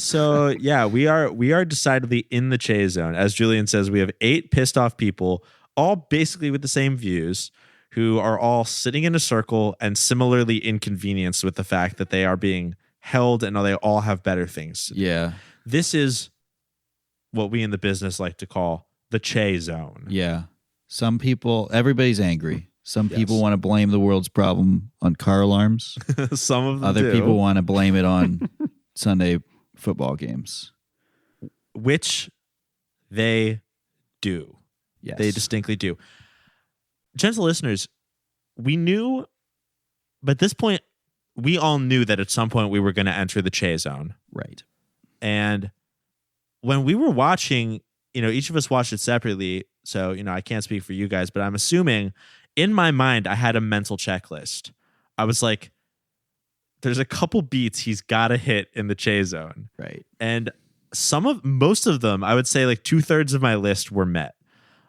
So yeah, we are decidedly in the Chase zone. As Julian says, we have 8 pissed off people, all basically with the same views, who are all sitting in a circle and similarly inconvenienced with the fact that they are being held and they all have better things to do. Yeah. This is what we in the business like to call the Chase zone. Yeah. Some people, everybody's angry. Some people want to blame the world's problem on car alarms. Some of them Other people want to blame it on Sunday football games. Which they do. Yes. They distinctly do. Gentle listeners, we knew, but at this point, we all knew that at some point we were going to enter the Chase zone. Right. And when we were watching, each of us watched it separately. So, I can't speak for you guys, but I'm assuming in my mind, I had a mental checklist. I was like, there's a couple beats he's got to hit in the Chase zone. Right. And most of them, I would say like 2/3 of my list were met.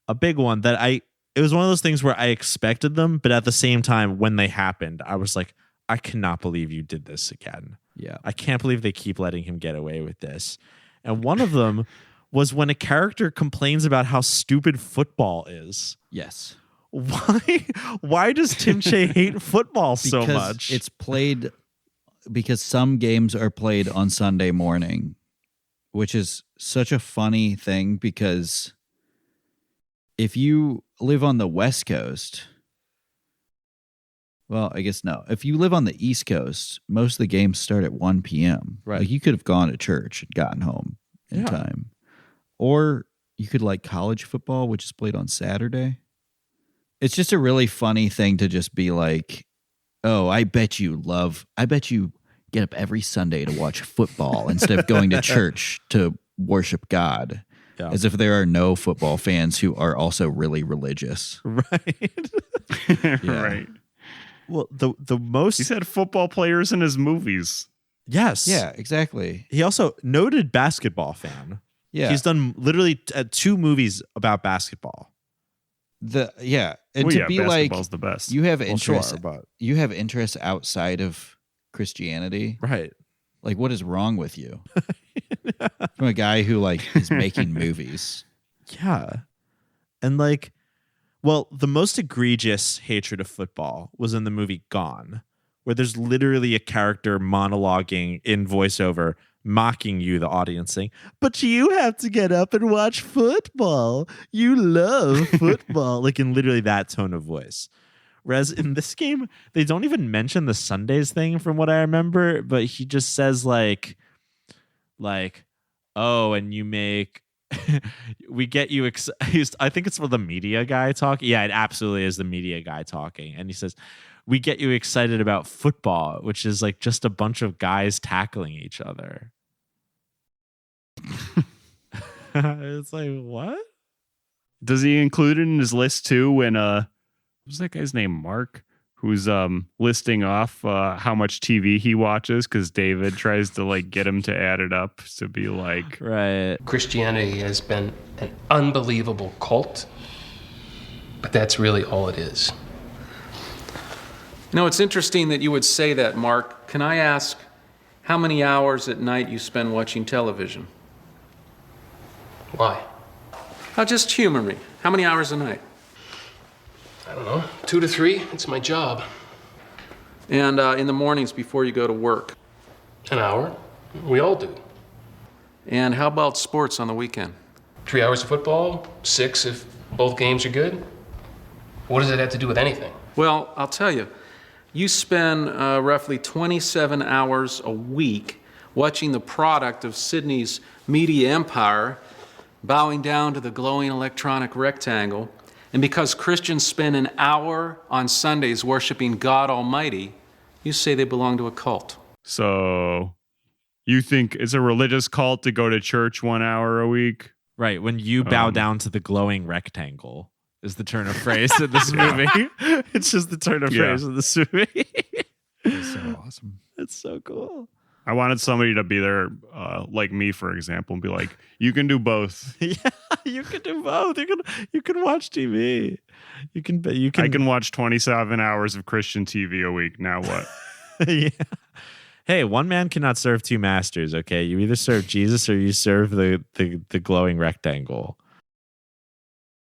A big one that it was one of those things where I expected them, but at the same time, when they happened, I was like, I cannot believe you did this again. Yeah. I can't believe they keep letting him get away with this. And one of them was when a character complains about how stupid football is. Yes. Why does Tim Che hate football so much? It's played because some games are played on Sunday morning, which is such a funny thing because if you live on the West Coast, well, I guess no. If you live on the East Coast, most of the games start at 1 p.m. Right. Like you could have gone to church and gotten home in time. Or you could like college football, which is played on Saturday. It's just a really funny thing to just be like, oh, I bet you get up every Sunday to watch football instead of going to church to worship God. Yeah. As if there are no football fans who are also really religious. Right. Right. Well, the most... He said football players in his movies. Yes. Yeah, exactly. He also noted basketball fan. Yeah. He's done literally 2 movies about basketball. And to be like, basketball's the best. You have interests. Sure, but... You have interests outside of Christianity, right? Like, what is wrong with you? From a guy who is making movies. Yeah, and the most egregious hatred of football was in the movie Gone, where there's literally a character monologuing in voiceover, mocking you, the audience, saying, but you have to get up and watch football. You love football. In literally that tone of voice. Whereas in this game, they don't even mention the Sundays thing from what I remember, but he just says like, oh, and you make, we get you, I think it's for the media guy talking. Yeah, it absolutely is the media guy talking. And he says, we get you excited about football, which is just a bunch of guys tackling each other. It's like, what? Does he include it in his list too when what's that guy's name? Mark, who's listing off how much TV he watches because David tries to get him to add it up to be like, right. Christianity has been an unbelievable cult, but that's really all it is. It's interesting that you would say that, Mark. Can I ask how many hours at night you spend watching television? Why? Just humor me. How many hours a night? I don't know, 2 to 3. It's my job. And in the mornings before you go to work? An hour. We all do. And how about sports on the weekend? 3 hours of football, 6 if both games are good. What does it have to do with anything? Well, I'll tell you. You spend roughly 27 hours a week watching the product of Sydney's media empire bowing down to the glowing electronic rectangle. And because Christians spend an hour on Sundays worshiping God Almighty, you say they belong to a cult. So you think it's a religious cult to go to church 1 hour a week? Right. When you bow down to the glowing rectangle is the turn of phrase in this movie. It's just the turn of phrase in this movie. It's so awesome. It's so cool. I wanted somebody to be there, like me, for example, and be like, "You can do both." Yeah, you can do both. You can watch TV. You can. I can watch 27 hours of Christian TV a week. Now what? Yeah. hey, one man cannot serve two masters. Okay, you either serve Jesus or you serve the glowing rectangle.